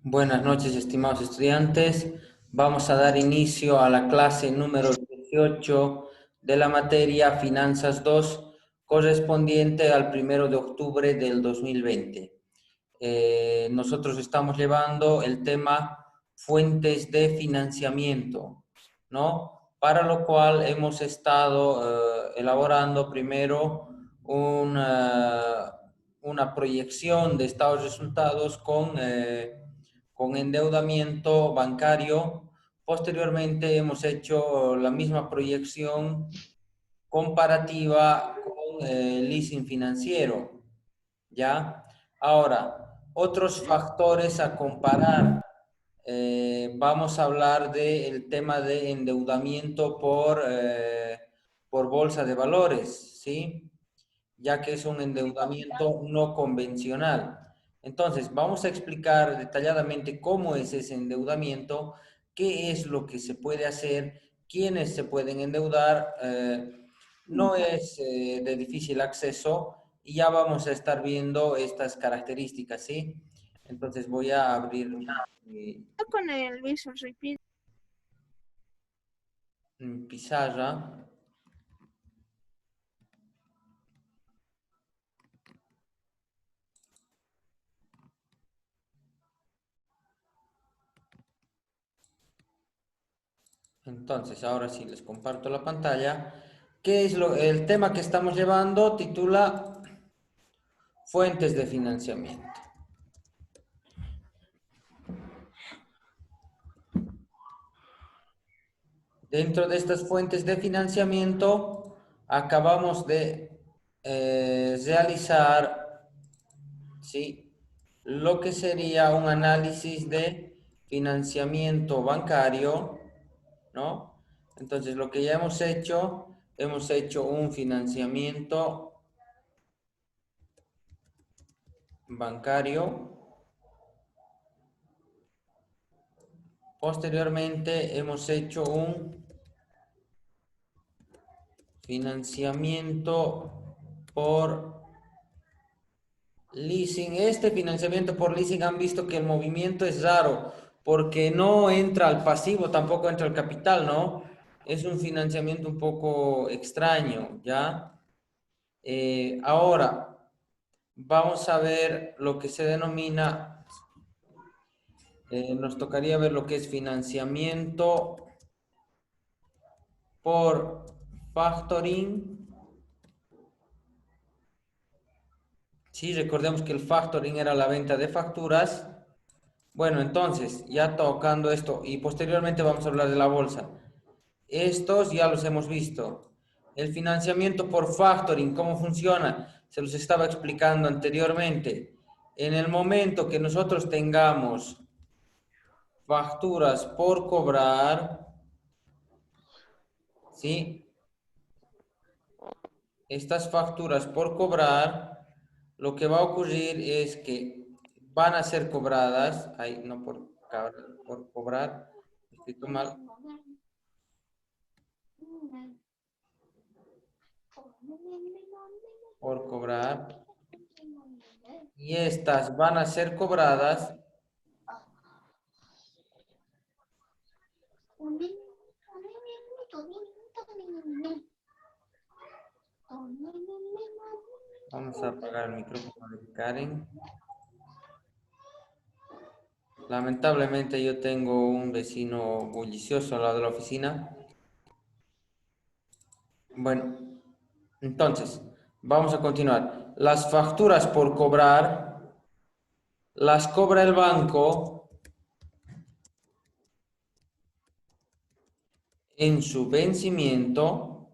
Buenas noches, estimados estudiantes. Vamos a dar inicio a la clase número 18 de la materia Finanzas 2, correspondiente al 1 de octubre del 2020. Nosotros estamos llevando el tema fuentes de financiamiento, ¿no? Para lo cual hemos estado elaborando primero una proyección de estados resultados con endeudamiento bancario. Posteriormente hemos hecho la misma proyección comparativa con leasing financiero, ¿ya? Ahora, otros factores a comparar. Vamos a hablar del tema de endeudamiento por bolsa de valores, ¿sí? Ya que es un endeudamiento no convencional. Entonces, vamos a explicar detalladamente cómo es ese endeudamiento, qué es lo que se puede hacer, quiénes se pueden endeudar. No es de difícil acceso y ya vamos a estar viendo estas características, ¿sí? Entonces voy a abrir mi Con el Visual Repeat. pizarra. Entonces, ahora sí les comparto la pantalla. ¿Qué es el tema que estamos llevando? Titula Fuentes de financiamiento. Dentro de estas fuentes de financiamiento, acabamos de realizar, ¿sí?, lo que sería un análisis de financiamiento bancario, ¿no? Entonces, lo que ya hemos hecho un financiamiento bancario. Posteriormente hemos hecho un financiamiento por leasing. Este financiamiento por leasing han visto que el movimiento es raro porque no entra al pasivo, tampoco entra al capital, ¿no? Es un financiamiento un poco extraño, ¿ya? Ahora vamos a ver lo que se denomina, nos tocaría ver lo que es financiamiento por factoring. Sí, recordemos que el factoring era la venta de facturas. Bueno, entonces, ya tocando esto, y posteriormente vamos a hablar de la bolsa. Estos ya los hemos visto. El financiamiento por factoring, ¿cómo funciona? Se los estaba explicando anteriormente. En el momento que nosotros tengamos facturas por cobrar, ¿sí? Estas facturas por cobrar, lo que va a ocurrir es que van a ser cobradas, ahí no por cobrar, escrito mal, por cobrar, y estas van a ser cobradas, vamos a apagar el micrófono de Karen. Lamentablemente yo tengo un vecino bullicioso al lado de la oficina. Bueno, entonces, vamos a continuar. Las facturas por cobrar las cobra el banco en su vencimiento,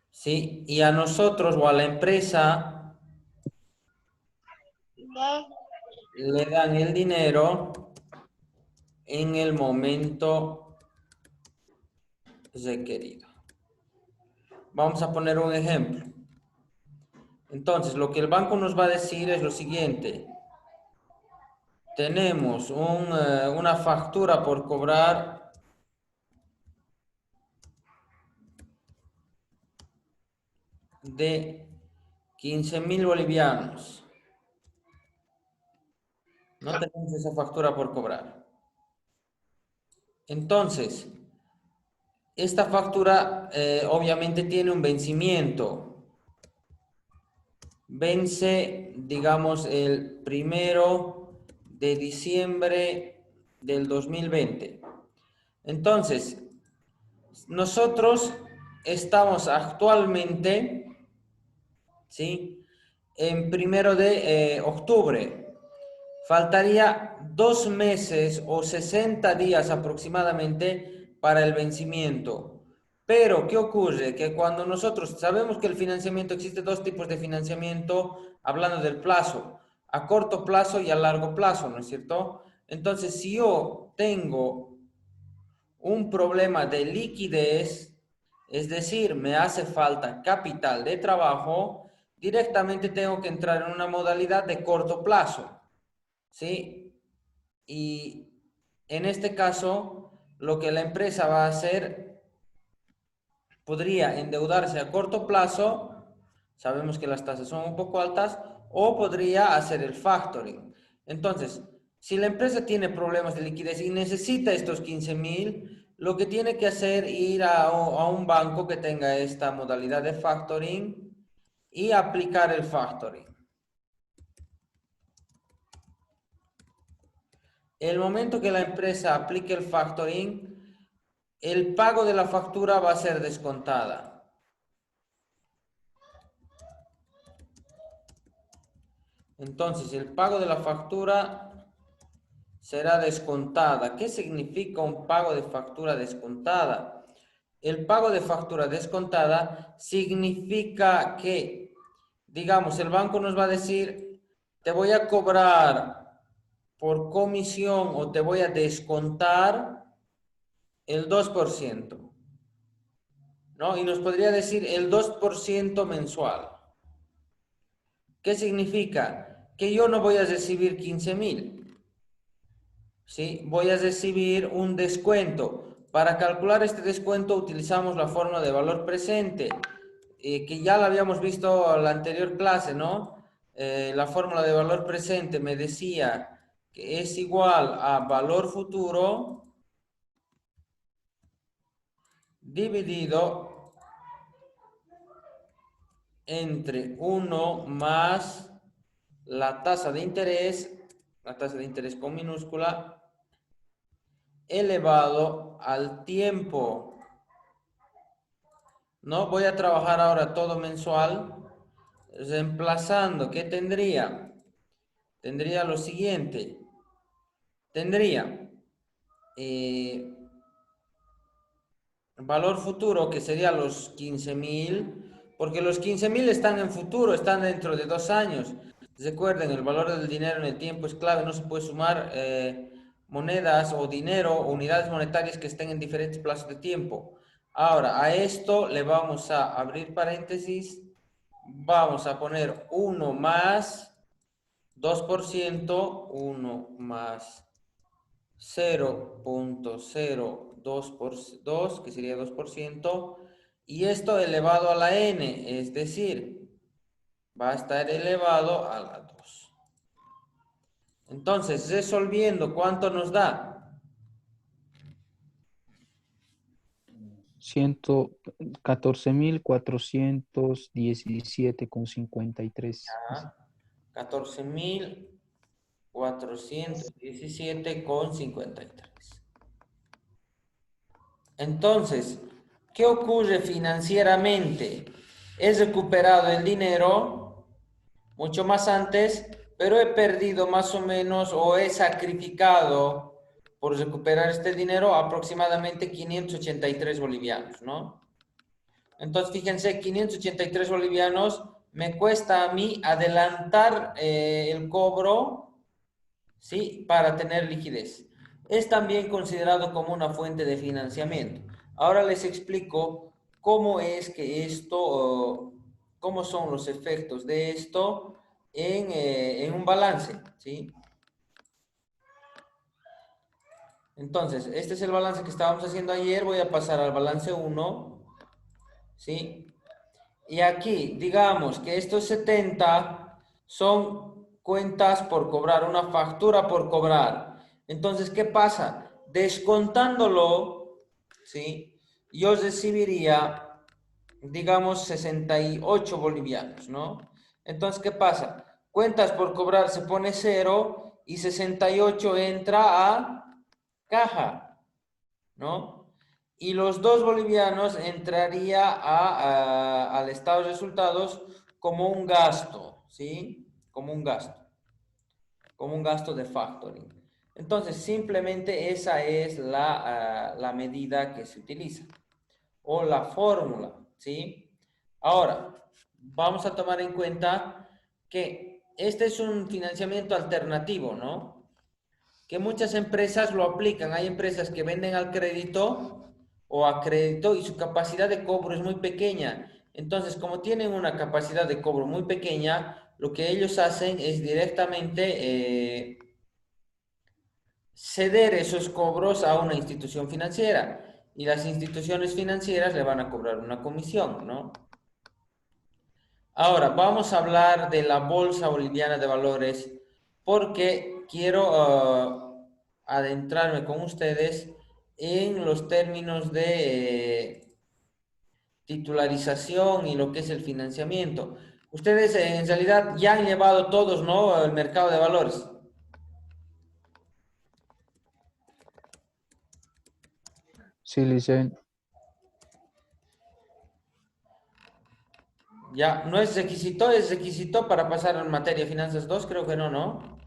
¿sí? Y a nosotros o a la empresa le dan el dinero en el momento requerido. Vamos a poner un ejemplo. Entonces, lo que el banco nos va a decir es lo siguiente. Tenemos una factura por cobrar de 15.000 bolivianos. No tenemos esa factura por cobrar. Entonces, esta factura obviamente tiene un vencimiento. Vence, digamos, el 1 de diciembre del 2020. Entonces, nosotros estamos actualmente, ¿sí?, en 1 de octubre. Faltaría 2 meses o 60 días aproximadamente para el vencimiento. Pero, ¿qué ocurre? Que cuando nosotros sabemos que el financiamiento, existe dos tipos de financiamiento, hablando del plazo, a corto plazo y a largo plazo, ¿no es cierto? Entonces, si yo tengo un problema de liquidez, es decir, me hace falta capital de trabajo, directamente tengo que entrar en una modalidad de corto plazo, ¿sí? Y en este caso, lo que la empresa va a hacer, podría endeudarse a corto plazo, sabemos que las tasas son un poco altas, o podría hacer el factoring. Entonces, si la empresa tiene problemas de liquidez y necesita estos 15.000, lo que tiene que hacer es ir a un banco que tenga esta modalidad de factoring y aplicar el factoring. El momento que la empresa aplique el factoring, el pago de la factura va a ser descontada. Entonces, el pago de la factura será descontada. ¿Qué significa un pago de factura descontada? El pago de factura descontada significa que, digamos, el banco nos va a decir, te voy a cobrar por comisión o te voy a descontar el 2%, ¿no? Y nos podría decir el 2% mensual. ¿Qué significa? Que yo no voy a recibir 15.000, ¿sí? Voy a recibir un descuento. Para calcular este descuento utilizamos la fórmula de valor presente, que ya la habíamos visto en la anterior clase, ¿no? La fórmula de valor presente me decía que es igual a valor futuro dividido entre 1 más la tasa de interés con minúscula, elevado al tiempo. ¿No? Voy a trabajar ahora todo mensual, reemplazando. ¿Qué tendría? Tendría lo siguiente. Tendría valor futuro, que sería los 15.000, porque los 15.000 están en futuro, están dentro de 2 años. Recuerden, el valor del dinero en el tiempo es clave, no se puede sumar monedas o dinero o unidades monetarias que estén en diferentes plazos de tiempo. Ahora, a esto le vamos a abrir paréntesis, vamos a poner 1 más 2%, 1 más 0.02 por 2, que sería 2%, y esto elevado a la n, es decir, va a estar elevado a la 2. Entonces, resolviendo, ¿cuánto nos da? 114.417,53. 14.417,53. Entonces, ¿qué ocurre financieramente? He recuperado el dinero mucho más antes, pero he perdido más o menos, o he sacrificado por recuperar este dinero aproximadamente 583 bolivianos, ¿no? Entonces, fíjense, 583 bolivianos me cuesta a mí adelantar el cobro, ¿sí?, para tener liquidez. Es también considerado como una fuente de financiamiento. Ahora les explico cómo es que esto, cómo son los efectos de esto en un balance, ¿sí? Entonces, este es el balance que estábamos haciendo ayer. Voy a pasar al balance 1, ¿sí? Y aquí, digamos que estos 70 son cuentas por cobrar, una factura por cobrar. Entonces, ¿qué pasa? Descontándolo, ¿sí? Yo recibiría, digamos, 68 bolivianos, ¿no? Entonces, ¿qué pasa? Cuentas por cobrar se pone 0 y 68 entra a caja, ¿no? Y los 2 bolivianos entraría al estado de resultados como un gasto, ¿sí? Como un gasto de factoring. Entonces, simplemente esa es la medida que se utiliza o la fórmula, ¿sí? Ahora, vamos a tomar en cuenta que este es un financiamiento alternativo, ¿no? Que muchas empresas lo aplican. Hay empresas que venden al crédito o a crédito y su capacidad de cobro es muy pequeña. Entonces, como tienen una capacidad de cobro muy pequeña, lo que ellos hacen es directamente ceder esos cobros a una institución financiera y las instituciones financieras le van a cobrar una comisión, ¿no? Ahora, vamos a hablar de la Bolsa Boliviana de Valores porque quiero adentrarme con ustedes en los términos de titularización y lo que es el financiamiento. Ustedes en realidad ya han llevado todos, ¿no?, el mercado de valores. Sí, Licen. Ya, no es requisito para pasar en materia finanzas 2, creo que no, ¿no?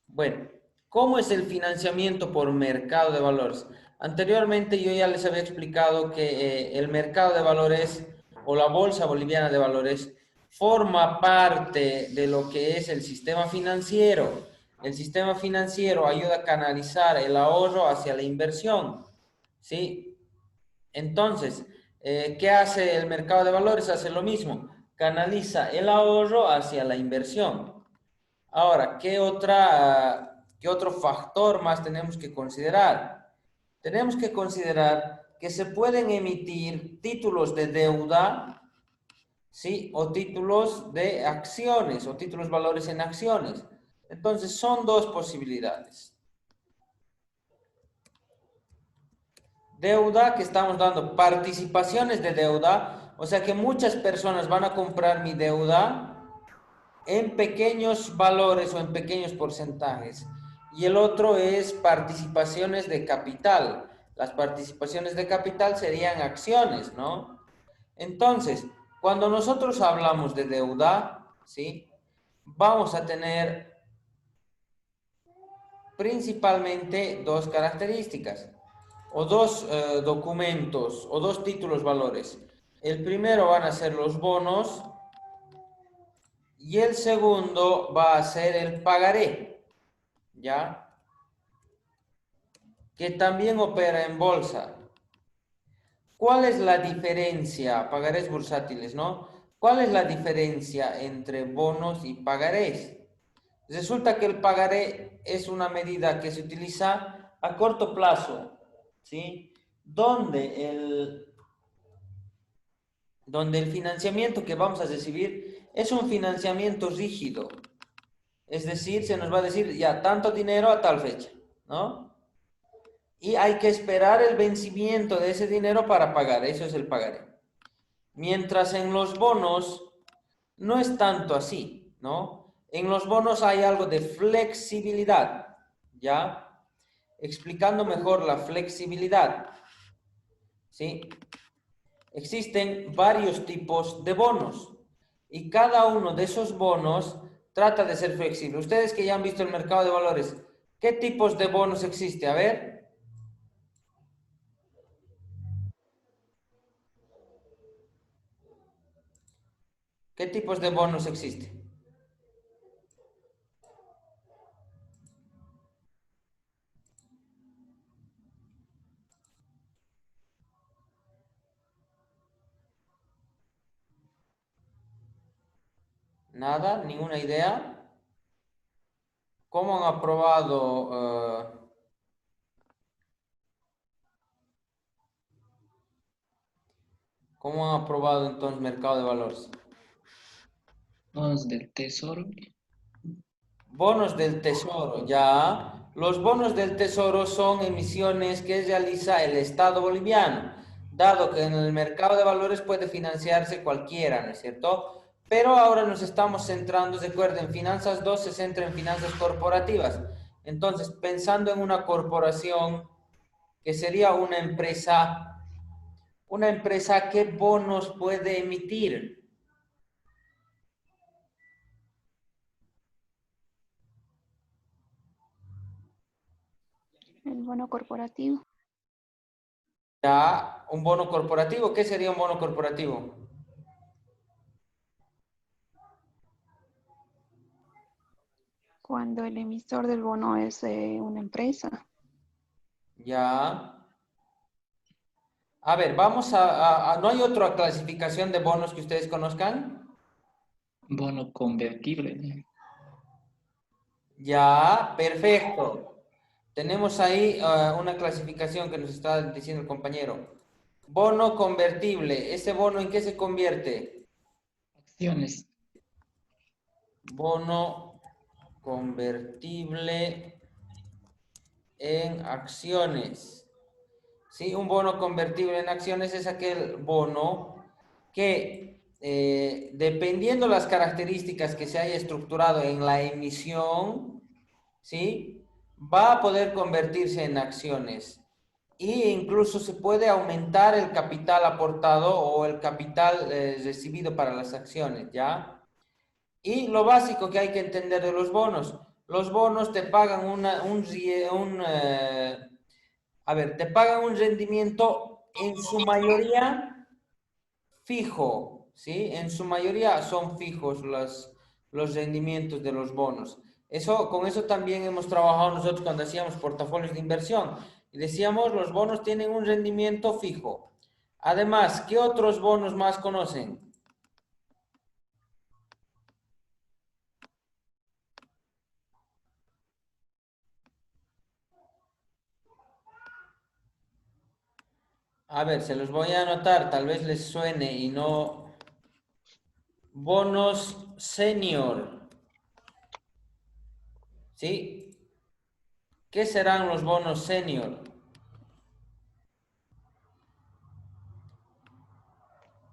Bueno, ¿cómo es el financiamiento por mercado de valores? Anteriormente yo ya les había explicado que el mercado de valores o la Bolsa Boliviana de Valores forma parte de lo que es el sistema financiero. El sistema financiero ayuda a canalizar el ahorro hacia la inversión, ¿sí? Entonces, ¿qué hace el mercado de valores? Hace lo mismo, canaliza el ahorro hacia la inversión. Ahora, ¿qué otro factor más tenemos que considerar? Tenemos que considerar que se pueden emitir títulos de deuda, ¿sí? O títulos de acciones, o títulos valores en acciones. Entonces, son dos posibilidades. Deuda, que estamos dando participaciones de deuda, o sea que muchas personas van a comprar mi deuda en pequeños valores o en pequeños porcentajes. Y el otro es participaciones de capital. Las participaciones de capital serían acciones, ¿no? Entonces, cuando nosotros hablamos de deuda, ¿sí? Vamos a tener principalmente dos características, o dos documentos, o dos títulos valores. El primero van a ser los bonos, y el segundo va a ser el pagaré, ¿ya? Que también opera en bolsa. ¿Cuál es la diferencia? Pagarés bursátiles, ¿no? ¿Cuál es la diferencia entre bonos y pagarés? Resulta que el pagaré es una medida que se utiliza a corto plazo, ¿sí? Donde el financiamiento que vamos a recibir es un financiamiento rígido. Es decir, se nos va a decir ya tanto dinero a tal fecha, ¿no? Y hay que esperar el vencimiento de ese dinero para pagar, eso es el pagaré. Mientras en los bonos no es tanto así, ¿no? En los bonos hay algo de flexibilidad, ¿ya? Explicando mejor la flexibilidad, ¿sí? Existen varios tipos de bonos y cada uno de esos bonos trata de ser flexible. Ustedes que ya han visto el mercado de valores, ¿qué tipos de bonos existe? A ver. ¿Qué tipos de bonos existen? Nada, ninguna idea. ¿Cómo han aprobado entonces mercado de valores? Bonos del tesoro. Bonos del Tesoro, ya. Los bonos del Tesoro son emisiones que realiza el Estado boliviano, dado que en el mercado de valores puede financiarse cualquiera, ¿no es cierto? Pero ahora nos estamos centrando, recuerden, Finanzas 2 se centra en finanzas corporativas. Entonces, pensando en una corporación que sería una empresa, ¿qué bonos puede emitir? El bono corporativo. Ya, un bono corporativo. ¿Qué sería un bono corporativo? Cuando el emisor del bono es una empresa. Ya. A ver, ¿no hay otra clasificación de bonos que ustedes conozcan? Bono convertible. Ya, perfecto. Tenemos ahí una clasificación que nos está diciendo el compañero. Bono convertible. ¿Ese bono en qué se convierte? Acciones. Bono convertible en acciones. ¿Sí? Un bono convertible en acciones es aquel bono que, dependiendo las características que se haya estructurado en la emisión, ¿sí? Va a poder convertirse en acciones. E incluso se puede aumentar el capital aportado o el capital recibido para las acciones, ¿ya? Y lo básico que hay que entender de los bonos te pagan te pagan un rendimiento en su mayoría fijo, ¿sí? En su mayoría son fijos los rendimientos de los bonos. Con eso también hemos trabajado nosotros cuando hacíamos portafolios de inversión. Y decíamos, los bonos tienen un rendimiento fijo. Además, ¿qué otros bonos más conocen? A ver, se los voy a anotar, tal vez les suene y no. Bonos senior. ¿Sí? ¿Qué serán los bonos senior?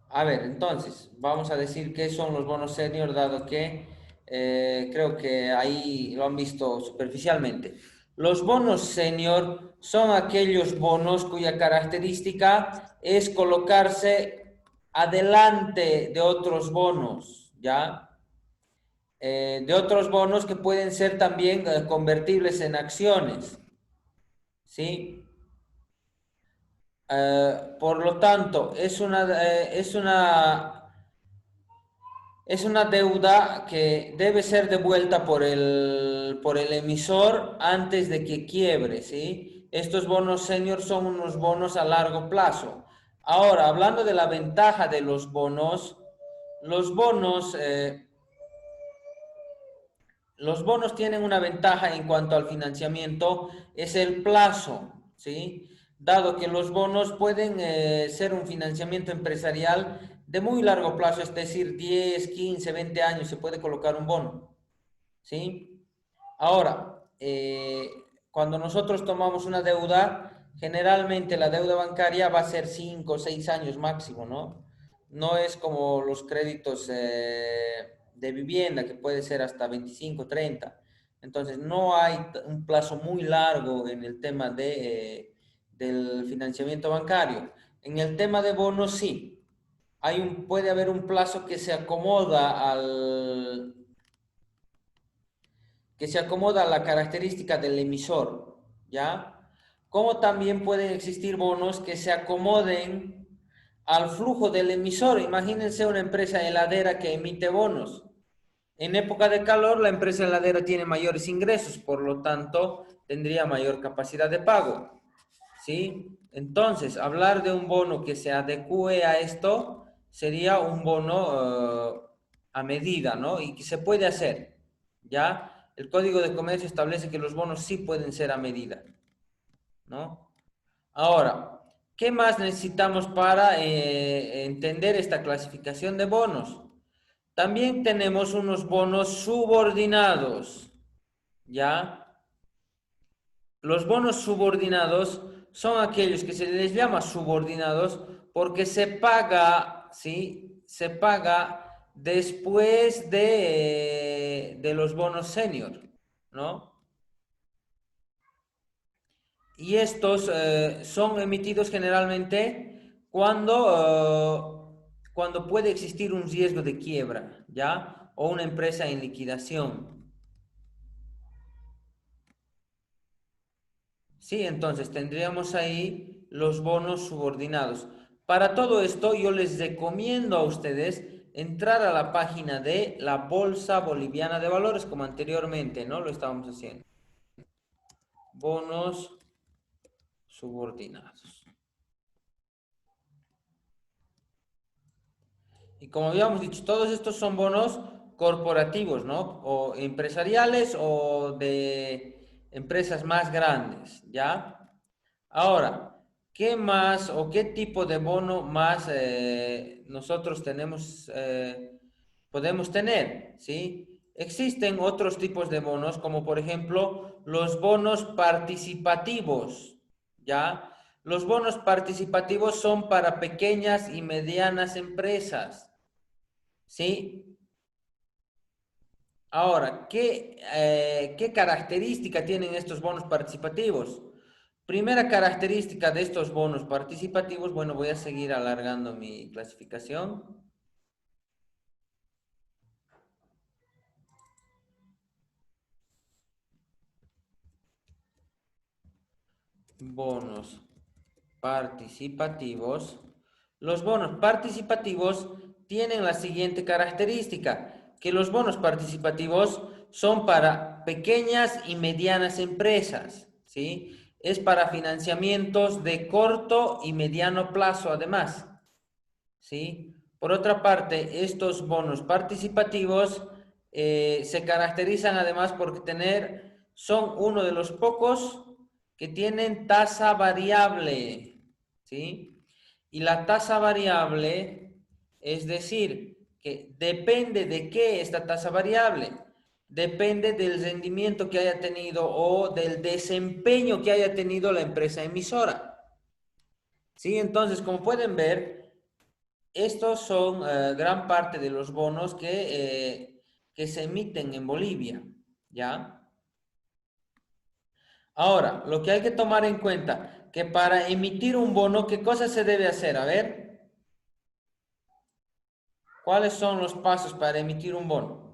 A ver, entonces, vamos a decir qué son los bonos senior, dado que creo que ahí lo han visto superficialmente. Los bonos senior son aquellos bonos cuya característica es colocarse adelante de otros bonos, ¿ya? De otros bonos que pueden ser también convertibles en acciones, ¿sí? Por lo tanto, es una deuda que debe ser devuelta por el emisor antes de que quiebre, ¿sí? Estos bonos senior son unos bonos a largo plazo. Ahora, hablando de la ventaja de los bonos, los bonos tienen una ventaja en cuanto al financiamiento, es el plazo, ¿sí? Dado que los bonos pueden ser un financiamiento empresarial de muy largo plazo, es decir, 10, 15, 20 años se puede colocar un bono, ¿sí? Ahora, cuando nosotros tomamos una deuda, generalmente la deuda bancaria va a ser 5 o 6 años máximo, ¿no? No es como los créditos de vivienda, que puede ser hasta 25, 30. Entonces, no hay un plazo muy largo en el tema del financiamiento bancario. En el tema de bonos, sí. Puede haber un plazo que se acomoda a la característica del emisor, ¿ya? Como también pueden existir bonos que se acomoden al flujo del emisor. Imagínense una empresa heladera que emite bonos. En época de calor, la empresa heladera tiene mayores ingresos, por lo tanto, tendría mayor capacidad de pago, ¿sí? Entonces, hablar de un bono que se adecue a esto sería un bono a medida, ¿no? Y que se puede hacer, ¿ya? El Código de Comercio establece que los bonos sí pueden ser a medida, ¿no? Ahora, ¿qué más necesitamos para entender esta clasificación de bonos? También tenemos unos bonos subordinados. ¿ya? Los bonos subordinados son aquellos que se les llama subordinados porque se paga, ¿sí? Se paga después de los bonos senior, ¿no? Y estos son emitidos generalmente cuando puede existir un riesgo de quiebra, ¿ya? O una empresa en liquidación. Sí, entonces tendríamos ahí los bonos subordinados. Para todo esto, yo les recomiendo a ustedes entrar a la página de la Bolsa Boliviana de Valores, como anteriormente, ¿no? Lo estábamos haciendo. Bonos subordinados. Y como habíamos dicho, todos estos son bonos corporativos, ¿no? O empresariales o de empresas más grandes, ¿ya? Ahora, ¿qué más o qué tipo de bono más nosotros podemos tener? ¿Sí? Existen otros tipos de bonos, como por ejemplo los bonos participativos, ¿ya? Los bonos participativos son para pequeñas y medianas empresas, ¿sí? Ahora, ¿qué característica tienen estos bonos participativos? Primera característica de estos bonos participativos, bueno, voy a seguir alargando mi clasificación. Bonos participativos. Los bonos participativos tienen la siguiente característica, que los bonos participativos son para pequeñas y medianas empresas, ¿sí? Es para financiamientos de corto y mediano plazo, además, ¿sí? Por otra parte, estos bonos participativos se caracterizan además por son uno de los pocos que tienen tasa variable, ¿sí? Y la tasa variable, es decir, que depende de qué esta tasa variable, depende del rendimiento que haya tenido o del desempeño que haya tenido la empresa emisora, ¿sí? Entonces, como pueden ver, estos son gran parte de los bonos que se emiten en Bolivia, ¿ya? Ahora, lo que hay que tomar en cuenta, que para emitir un bono, ¿qué cosa se debe hacer? A ver, ¿cuáles son los pasos para emitir un bono?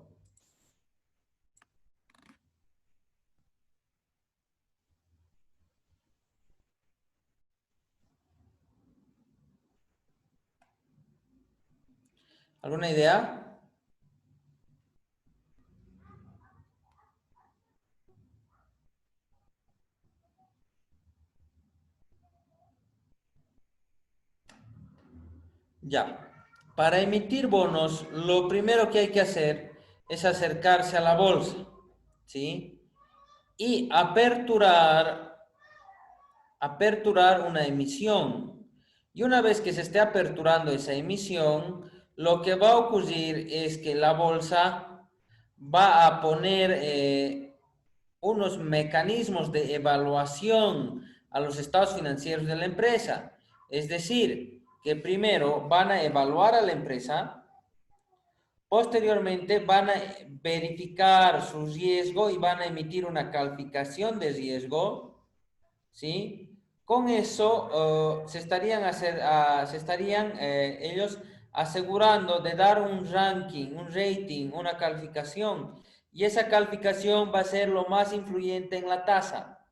¿Alguna idea? Ya. Para emitir bonos, lo primero que hay que hacer es acercarse a la bolsa, ¿sí? Y aperturar una emisión. Y una vez que se esté aperturando esa emisión, lo que va a ocurrir es que la bolsa va a poner unos mecanismos de evaluación a los estados financieros de la empresa. Es decir, que primero van a evaluar a la empresa, posteriormente van a verificar su riesgo y van a emitir una calificación de riesgo, ¿sí? Con eso se estarían ellos asegurando de dar un ranking, un rating, una calificación. Y esa calificación va a ser lo más influyente en la tasa,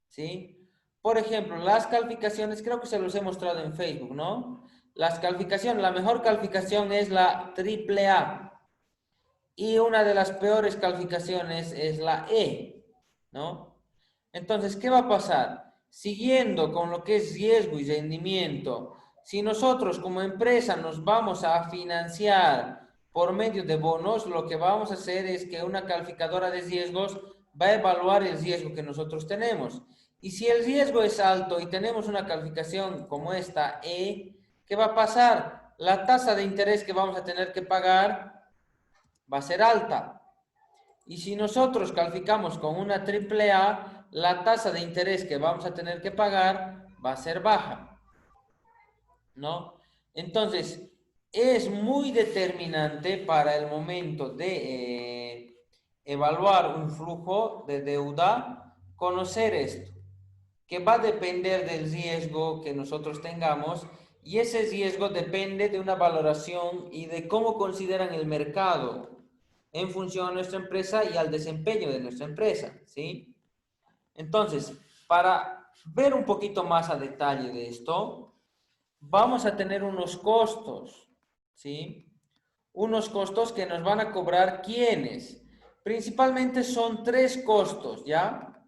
¿sí? Por ejemplo, las calificaciones, creo que se los he mostrado en Facebook, ¿no? Las calificaciones, la mejor calificación es la AAA. Y una de las peores calificaciones es la E, ¿no? Entonces, ¿qué va a pasar? Siguiendo con lo que es riesgo y rendimiento, si nosotros como empresa nos vamos a financiar por medio de bonos, lo que vamos a hacer es que una calificadora de riesgos va a evaluar el riesgo que nosotros tenemos. Y si el riesgo es alto y tenemos una calificación como esta E, ¿qué va a pasar? La tasa de interés que vamos a tener que pagar va a ser alta. Y si nosotros calificamos con una AAA, la tasa de interés que vamos a tener que pagar va a ser baja, ¿no? Entonces, es muy determinante para el momento de evaluar un flujo de deuda, conocer esto, que va a depender del riesgo que nosotros tengamos, y ese riesgo depende de una valoración y de cómo consideran el mercado en función a nuestra empresa y al desempeño de nuestra empresa, ¿sí? Entonces, para ver un poquito más a detalle de esto, vamos a tener unos costos, ¿sí? Unos costos que nos van a cobrar ¿quiénes? Principalmente son 3 costos, ¿ya?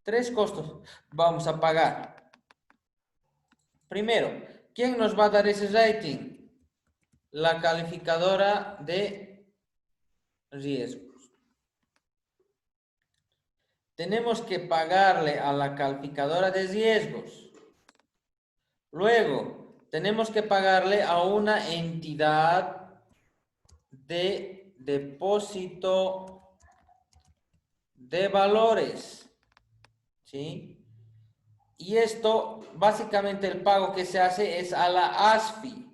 3 costos vamos a pagar. Primero, ¿quién nos va a dar ese rating? La calificadora de riesgos. Tenemos que pagarle a la calificadora de riesgos. Luego, tenemos que pagarle a una entidad de depósito de valores, ¿sí? Y esto, básicamente el pago que se hace es a la ASFI.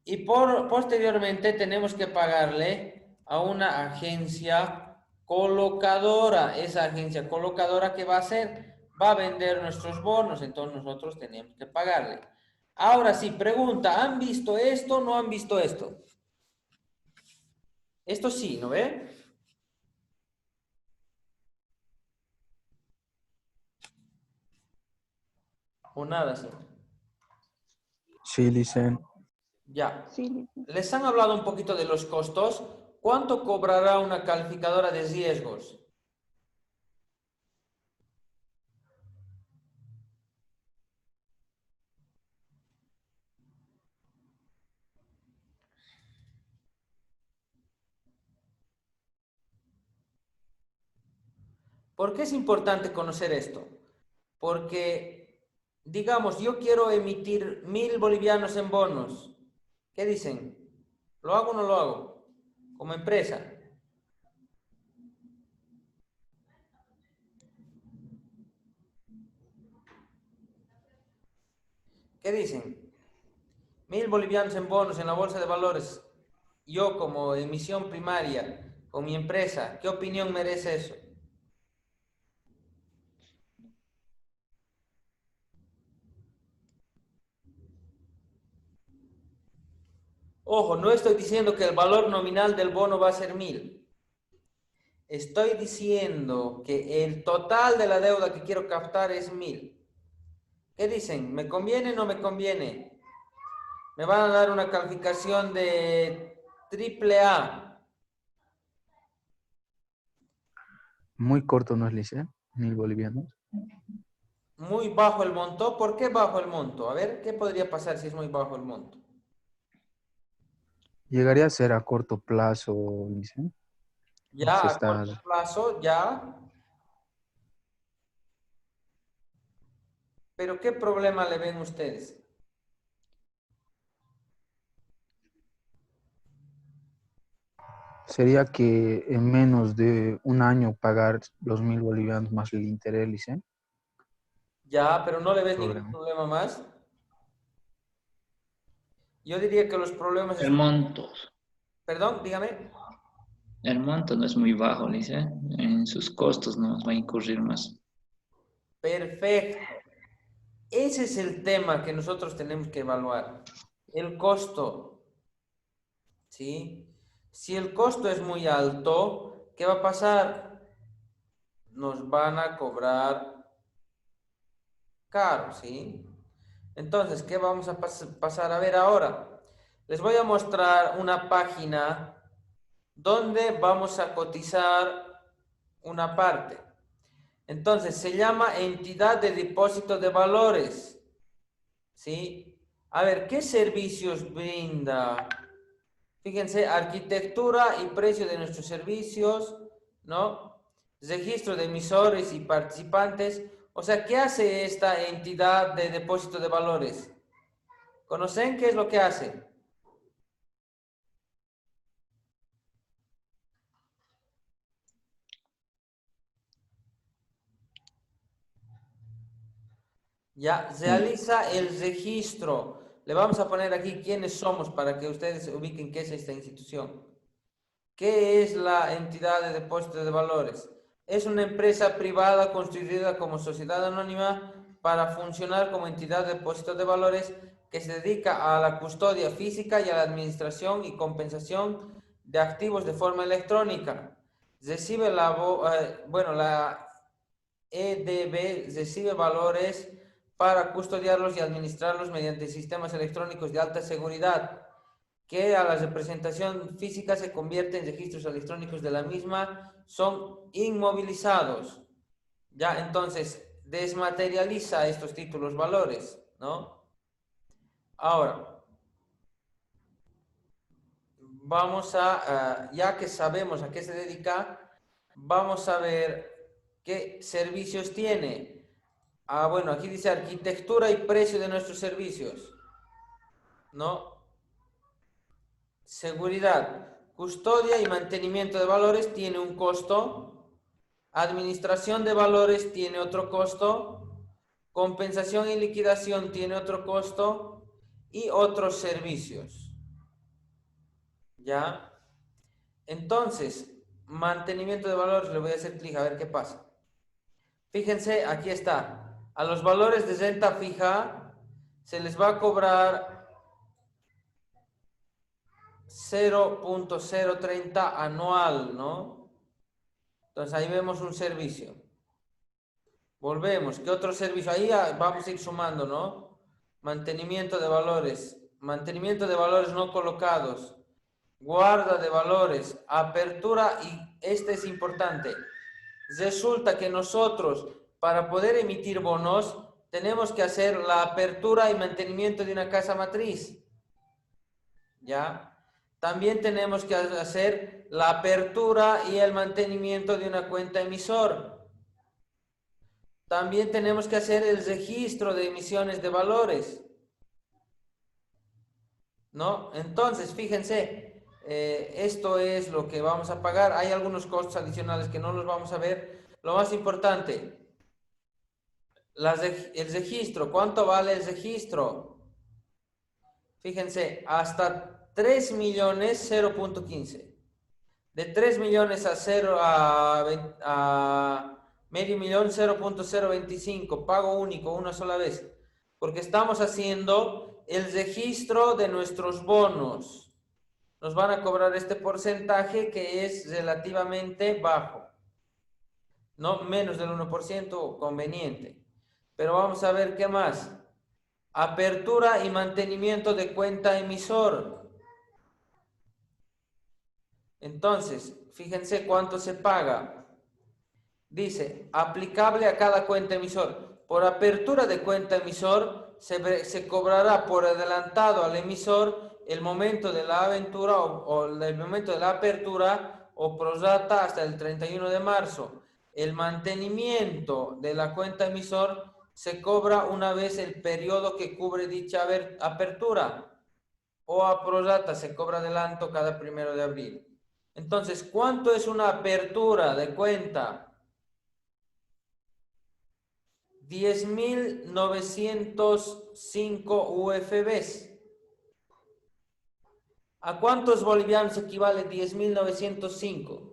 Y posteriormente tenemos que pagarle a una agencia colocadora. Esa agencia colocadora, ¿qué va a hacer? Va a vender nuestros bonos, entonces nosotros tenemos que pagarle. Ahora sí, pregunta, ¿han visto esto o no han visto esto? Esto sí, ¿no ve? O nada, sí. Sí, Licen. Ya. Sí, licenciado. Les han hablado un poquito de los costos. ¿Cuánto cobrará una calificadora de riesgos? ¿Por qué es importante conocer esto? Porque, digamos, yo quiero emitir 1000 bolivianos en bonos. ¿Qué dicen? ¿Lo hago o no lo hago? Como empresa. ¿Qué dicen? 1000 bolivianos en bonos en la bolsa de valores. Yo como emisión primaria, con mi empresa, ¿qué opinión merece eso? Ojo, no estoy diciendo que el valor nominal del bono va a ser 1000. Estoy diciendo que el total de la deuda que quiero captar es 1000. ¿Qué dicen? ¿Me conviene o no me conviene? Me van a dar una calificación de AAA. Muy corto, ¿no es, Licen? 1000 bolivianos. Muy bajo el monto. ¿Por qué bajo el monto? A ver, ¿qué podría pasar si es muy bajo el monto? Llegaría a ser a corto plazo, Licen. Ya Se a está... corto plazo, ya. Pero ¿qué problema le ven ustedes? Sería que en menos de un año pagar los 1000 bolivianos más el interés, Licen. Ya, pero no le ves ningún Problema. problema más. Yo diría que los problemas El están... monto. Perdón, dígame. El monto no es muy bajo, dice. En sus costos no va a incurrir más. Perfecto. Ese es el tema que nosotros tenemos que evaluar. El costo, ¿sí? Si el costo es muy alto, ¿qué va a pasar? Nos van a cobrar caro, ¿sí? Entonces, ¿qué vamos a pasar a ver ahora? Les voy a mostrar una página donde vamos a cotizar una parte. Entonces, se llama entidad de depósito de valores, ¿sí? A ver, ¿qué servicios brinda? Fíjense, arquitectura y precio de nuestros servicios, ¿no? Registro de emisores y participantes. O sea, ¿qué hace esta entidad de depósito de valores? ¿Conocen qué es lo que hace? Ya, realiza el registro. Le vamos a poner aquí quiénes somos para que ustedes ubiquen qué es esta institución. ¿Qué es la entidad de depósito de valores? Es una empresa privada constituida como sociedad anónima para funcionar como entidad de depósito de valores que se dedica a la custodia física y a la administración y compensación de activos de forma electrónica. Recibe la EDB recibe valores para custodiarlos y administrarlos mediante sistemas electrónicos de alta seguridad, que a la representación física se convierte en registros electrónicos de la misma, son inmovilizados. Ya, entonces, desmaterializa estos títulos valores, ¿no? Ahora, vamos a, ya que sabemos a qué se dedica, vamos a ver qué servicios tiene. Bueno, aquí dice arquitectura y precio de nuestros servicios, ¿no? Seguridad, custodia y mantenimiento de valores tiene un costo. Administración de valores tiene otro costo. Compensación y liquidación tiene otro costo. Y otros servicios. ¿Ya? Entonces, mantenimiento de valores, le voy a hacer clic a ver qué pasa. Fíjense, aquí está. A los valores de renta fija se les va a cobrar 0.030 anual, ¿no? Entonces ahí vemos un servicio. Volvemos. ¿Qué otro servicio? Ahí vamos a ir sumando, ¿no? Mantenimiento de valores. Mantenimiento de valores no colocados. Guarda de valores. Apertura, y este es importante. Resulta que nosotros, para poder emitir bonos, tenemos que hacer la apertura y mantenimiento de una casa matriz. ¿Ya? También tenemos que hacer la apertura y el mantenimiento de una cuenta emisor. También tenemos que hacer el registro de emisiones de valores, ¿no? Entonces, fíjense, esto es lo que vamos a pagar. Hay algunos costos adicionales que no los vamos a ver. Lo más importante, el registro. ¿Cuánto vale el registro? Fíjense, hasta 3 millones 0.15. De 3 millones a medio millón 0.025. Pago único, una sola vez. Porque estamos haciendo el registro de nuestros bonos. Nos van a cobrar este porcentaje que es relativamente bajo. No menos del 1%, conveniente. Pero vamos a ver qué más. Apertura y mantenimiento de cuenta emisor. Entonces, fíjense cuánto se paga. Dice, aplicable a cada cuenta emisor. Por apertura de cuenta emisor, se cobrará por adelantado al emisor el momento de la aventura o el momento de la apertura o prorata hasta el 31 de marzo. El mantenimiento de la cuenta emisor se cobra una vez el periodo que cubre dicha apertura, o a prorata se cobra adelanto cada 1 de abril. Entonces, ¿cuánto es una apertura de cuenta? 10.905 UFBs. ¿A cuántos bolivianos equivale 10.905?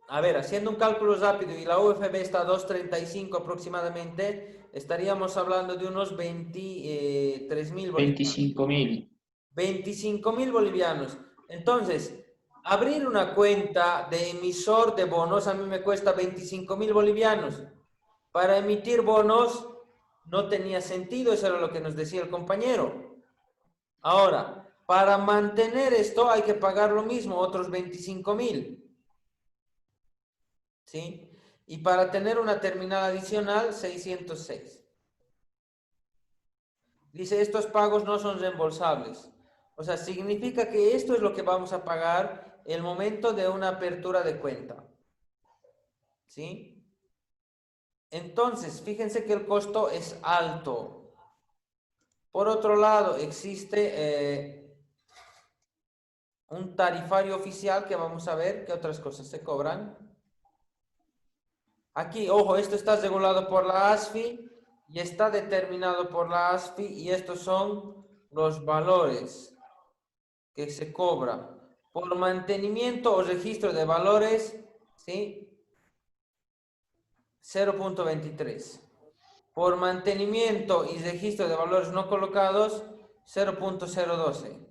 A ver, haciendo un cálculo rápido y la UFB está a 2.35 aproximadamente, estaríamos hablando de unos 23.000 bolivianos. 25.000. 25.000 bolivianos. Entonces, abrir una cuenta de emisor de bonos a mí me cuesta 25.000 bolivianos. Para emitir bonos no tenía sentido, eso era lo que nos decía el compañero. Ahora, para mantener esto hay que pagar lo mismo, otros 25.000. ¿Sí? Y para tener una terminal adicional, 606. Dice, estos pagos no son reembolsables. O sea, significa que esto es lo que vamos a pagar el momento de una apertura de cuenta. ¿Sí? Entonces, fíjense que el costo es alto. Por otro lado, existe un tarifario oficial que vamos a ver qué otras cosas se cobran. Aquí, ojo, esto está regulado por la ASFI y está determinado por la ASFI y estos son los valores que se cobran por mantenimiento o registro de valores, ¿sí? 0.23. Por mantenimiento y registro de valores no colocados, 0.012.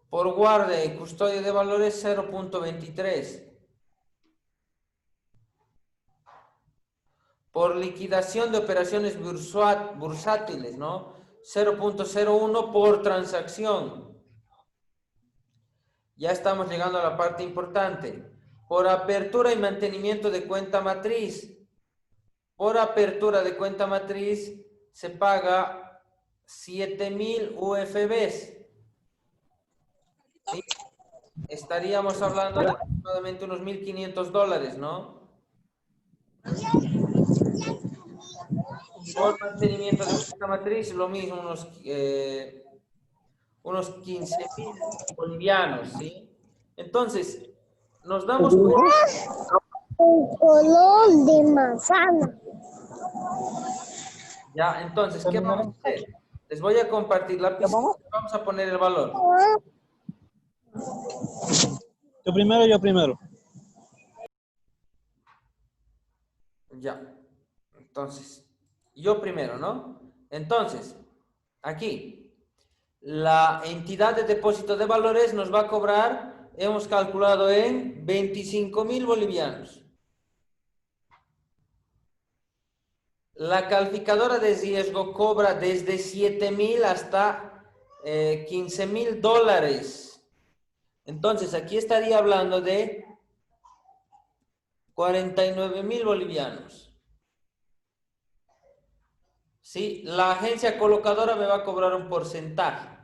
Por guardia y custodia de valores, 0.23. Por liquidación de operaciones bursátiles, ¿no? 0.01 por transacción. Ya estamos llegando a la parte importante. Por apertura y mantenimiento de cuenta matriz. Por apertura de cuenta matriz se paga 7.000 UFBs. ¿Sí? Estaríamos hablando de aproximadamente unos $1.500, ¿no? Por mantenimiento de cuenta matriz, lo mismo, unos 15.000 bolivianos, ¿sí? Entonces, nos damos cuenta. Un color de manzana. Ya, entonces, ¿qué vamos a hacer? Les voy a compartir la pizarra. Vamos a poner el valor. Yo primero. Ya. Entonces, yo primero, ¿no? Entonces, aquí, la entidad de depósito de valores nos va a cobrar, hemos calculado en 25.000 bolivianos. La calificadora de riesgo cobra desde 7.000 hasta $15.000. Entonces, aquí estaría hablando de 49.000 bolivianos. ¿Sí? La agencia colocadora me va a cobrar un porcentaje.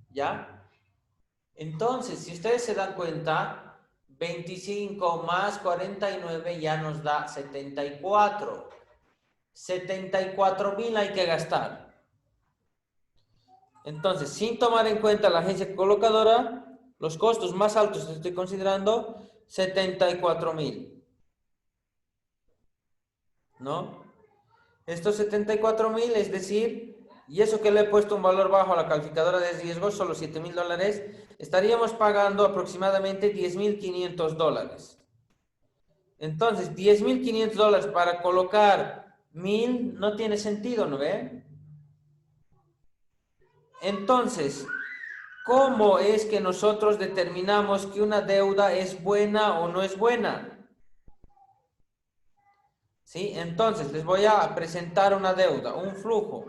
¿Ya? Entonces, si ustedes se dan cuenta, 25 más 49 ya nos da 74. 74.000 hay que gastar. Entonces, sin tomar en cuenta la agencia colocadora, los costos más altos que estoy considerando, 74.000. ¿No? Estos 74.000, es decir, y eso que le he puesto un valor bajo a la calificadora de riesgo, solo $7.000, estaríamos pagando aproximadamente $10.500. Entonces, $10.500 para colocar 1.000 no tiene sentido, ¿no ve? Entonces, ¿cómo es que nosotros determinamos que una deuda es buena o no es buena? ¿Sí? Entonces, les voy a presentar una deuda, un flujo.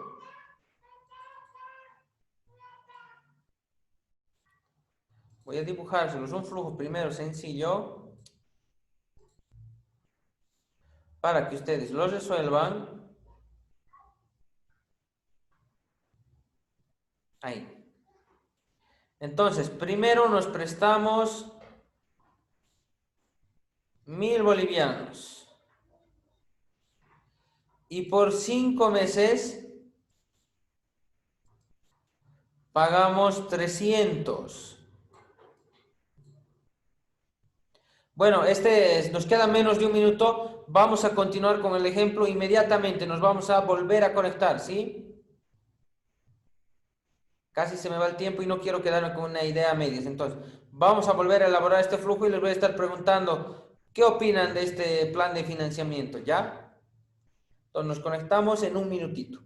Voy a dibujárselos, un flujo primero sencillo, para que ustedes lo resuelvan. Ahí. Entonces, primero nos prestamos 1.000 bolivianos. Y por 5 meses pagamos 300. Bueno, nos queda menos de un minuto. Vamos a continuar con el ejemplo inmediatamente. Nos vamos a volver a conectar, ¿sí? Casi se me va el tiempo y no quiero quedarme con una idea a medias. Entonces, vamos a volver a elaborar este flujo y les voy a estar preguntando qué opinan de este plan de financiamiento, ¿ya? Entonces, nos conectamos en un minutito.